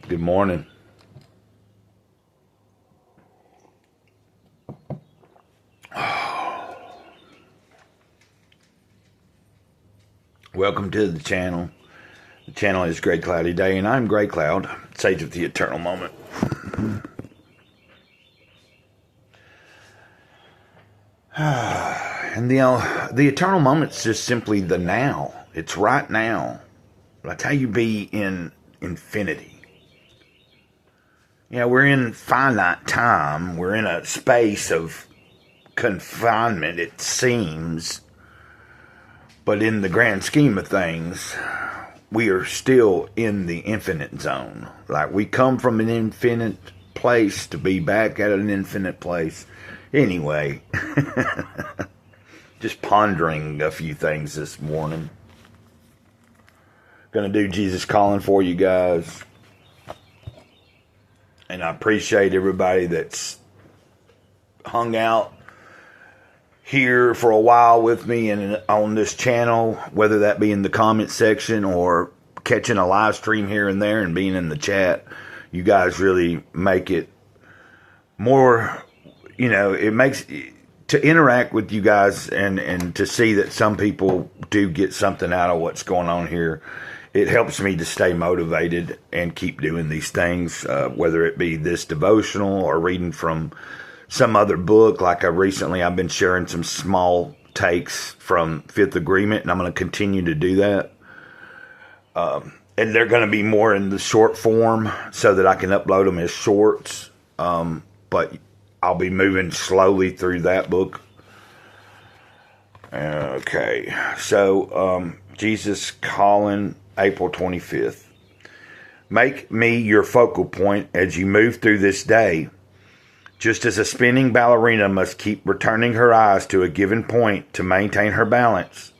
Good morning. Welcome to the channel. The channel is Gray Cloudy Day, and I'm Gray Cloud, Sage of the Eternal Moment. And the eternal moment's just simply the now. It's right now. That's how you be in infinity. You know, we're in finite time. We're in a space of confinement, it seems. But in the grand scheme of things, we are still in the infinite zone. Like, we come from an infinite place to be back at an infinite place. Anyway, just pondering a few things this morning. Gonna do Jesus Calling for you guys. And I appreciate everybody that's hung out here for a while with me and on this channel, whether that be in the comment section or catching a live stream here and there and being in the chat. You guys really make it more, you know, it makes to interact with you guys and to see that some people do get something out of what's going on here. It helps me to stay motivated and keep doing these things, whether it be this devotional or reading from some other book. Like I've been sharing some small takes from Fifth Agreement, and I'm going to continue to do that. And they're going to be more in the short form so that I can upload them as shorts. But I'll be moving slowly through that book. Okay, so Jesus Calling, April 25th. Make me your focal point as you move through this day. Just as a spinning ballerina must keep returning her eyes to a given point to maintain her balance,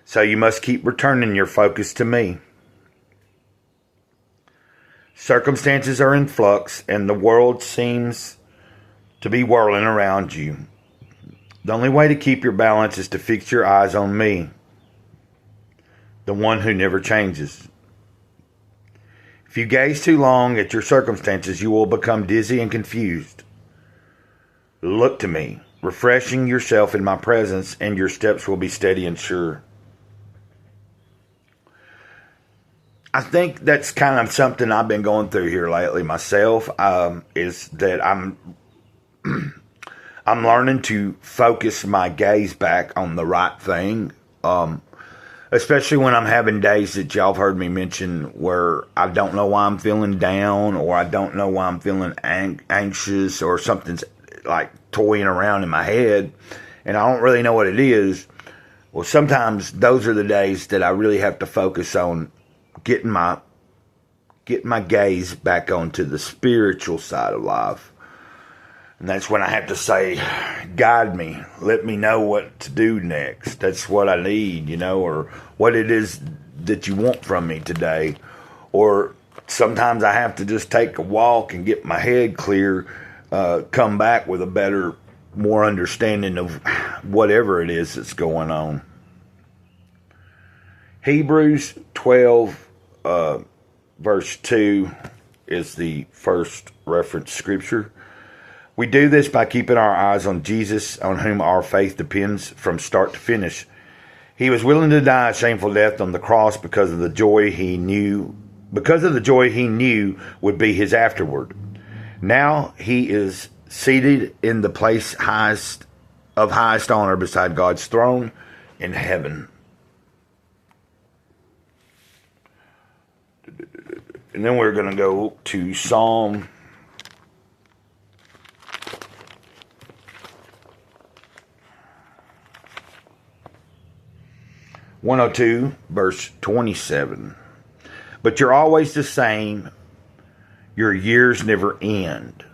so you must keep returning your focus to me. Circumstances are in flux, and the world seems to be whirling around you. The only way to keep your balance is to fix your eyes on me, the one who never changes. If you gaze too long at your circumstances, you will become dizzy and confused. Look to me, refreshing yourself in my presence, and your steps will be steady and sure. I think that's kind of something I've been going through here lately myself, is that I'm learning to focus my gaze back on the right thing. Especially when I'm having days that y'all have heard me mention where I don't know why I'm feeling down, or I don't know why I'm feeling anxious, or something's like toying around in my head and I don't really know what it is. Well, sometimes those are the days that I really have to focus on getting my gaze back onto the spiritual side of life. And that's when I have to say, guide me, let me know what to do next. That's what I need, you know, or what it is that you want from me today. Or sometimes I have to just take a walk and get my head clear, come back with a better, more understanding of whatever it is that's going on. Hebrews 12, verse 2 is the first reference scripture. We do this by keeping our eyes on Jesus, on whom our faith depends from start to finish. He was willing to die a shameful death on the cross because of the joy he knew would be his afterward. Now he is seated in the place of highest honor beside God's throne in heaven. And then we're going to go to Psalm 102, verse 27. But you're always the same. Your years never end.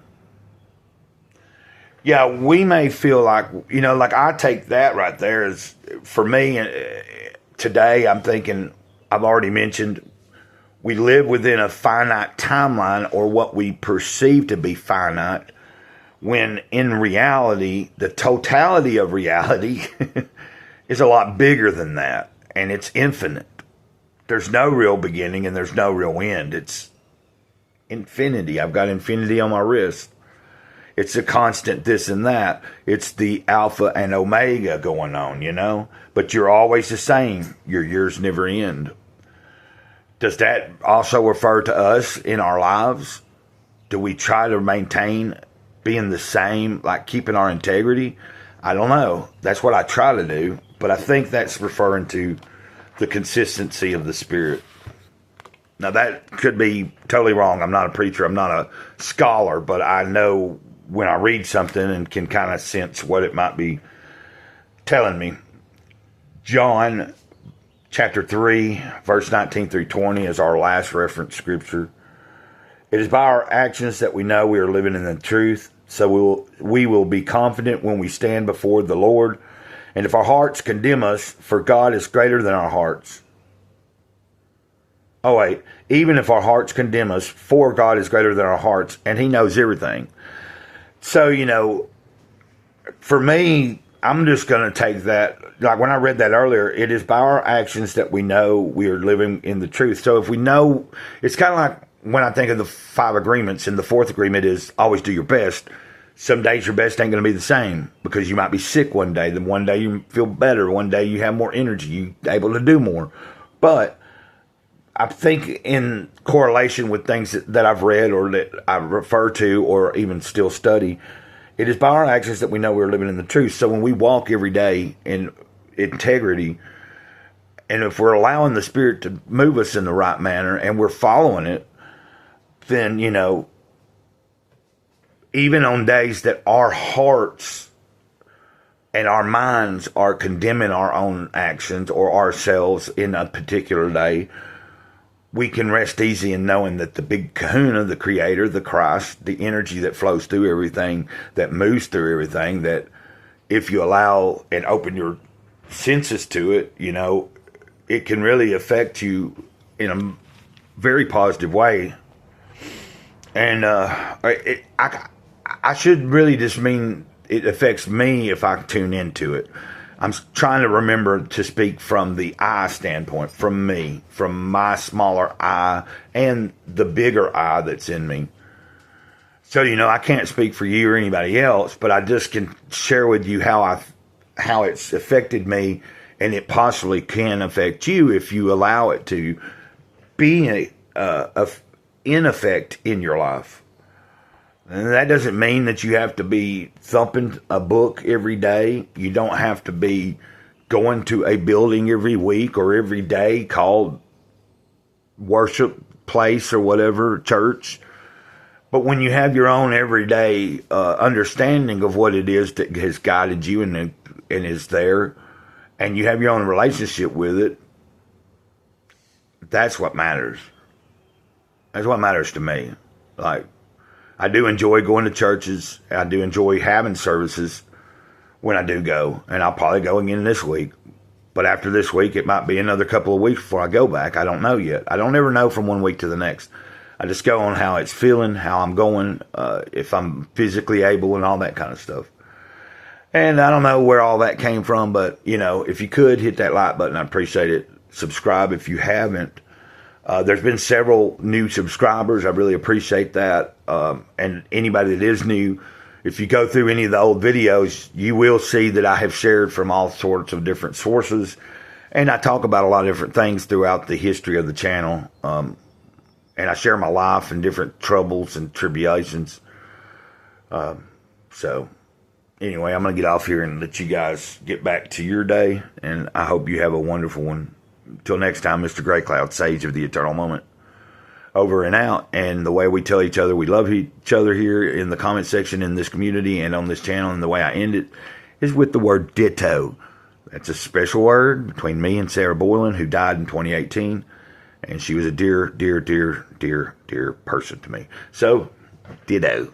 Yeah, we may feel like, you know, like I take that right there as, for me, today I'm thinking, I've already mentioned, we live within a finite timeline, or what we perceive to be finite, when in reality, the totality of reality is a lot bigger than that, and it's infinite. There's no real beginning and there's no real end. It's infinity. I've got infinity on my wrist. It's a constant this and that. It's the alpha and omega going on, you know? But you're always the same. Your years never end. Does that also refer to us in our lives? Do we try to maintain being the same, like keeping our integrity? I don't know. That's what I try to do. But I think that's referring to the consistency of the Spirit. Now, that could be totally wrong. I'm not a preacher. I'm not a scholar. But I know when I read something and can kind of sense what it might be telling me. John chapter 3, verse 19 through 20 is our last reference scripture. It is by our actions that we know we are living in the truth. So we will be confident when we stand before the Lord. And if our hearts condemn us, for God is greater than our hearts. Oh, wait. Even if our hearts condemn us, for God is greater than our hearts, and He knows everything. So, you know, for me, I'm just going to take that. Like when I read that earlier, it is by our actions that we know we are living in the truth. So if we know, it's kind of like when I think of the 5 agreements, and the 4th agreement is always do your best. Some days your best ain't going to be the same because you might be sick one day. Then one day you feel better. One day you have more energy. You're able to do more. But I think in correlation with things that I've read or that I refer to or even still study, it is by our actions that we know we're living in the truth. So when we walk every day in integrity, and if we're allowing the Spirit to move us in the right manner and we're following it, then, you know, even on days that our hearts and our minds are condemning our own actions or ourselves in a particular day, we can rest easy in knowing that the big kahuna, the Creator, the Christ, the energy that flows through everything, that moves through everything, that if you allow and open your senses to it, you know, it can really affect you in a very positive way. And I should really just mean it affects me if I tune into it. I'm trying to remember to speak from the I standpoint, from me, from my smaller I and the bigger I that's in me. So, you know, I can't speak for you or anybody else, but I just can share with you how it's affected me, and it possibly can affect you if you allow it to be in effect in your life. And that doesn't mean that you have to be thumping a book every day. You don't have to be going to a building every week or every day called worship place or whatever, church. But when you have your own everyday understanding of what it is that has guided you and is there, and you have your own relationship with it, that's what matters. That's what matters to me. Like, I do enjoy going to churches. I do enjoy having services when I do go. And I'll probably go again this week. But after this week, it might be another couple of weeks before I go back. I don't know yet. I don't ever know from one week to the next. I just go on how it's feeling, how I'm going, if I'm physically able and all that kind of stuff. And I don't know where all that came from, but, you know, if you could hit that like button, I'd appreciate it. Subscribe if you haven't. There's been several new subscribers. I really appreciate that. And anybody that is new, if you go through any of the old videos, you will see that I have shared from all sorts of different sources. And I talk about a lot of different things throughout the history of the channel. And I share my life and different troubles and tribulations. So anyway, I'm going to get off here and let you guys get back to your day. And I hope you have a wonderful one. Until next time, Mr. Gray Cloud, Sage of the Eternal Moment. Over and out. And the way we tell each other we love each other here in the comment section in this community and on this channel, and the way I end it is with the word ditto. That's a special word between me and Sarah Boylan, who died in 2018. And she was a dear, dear, dear, dear, dear person to me. So, ditto.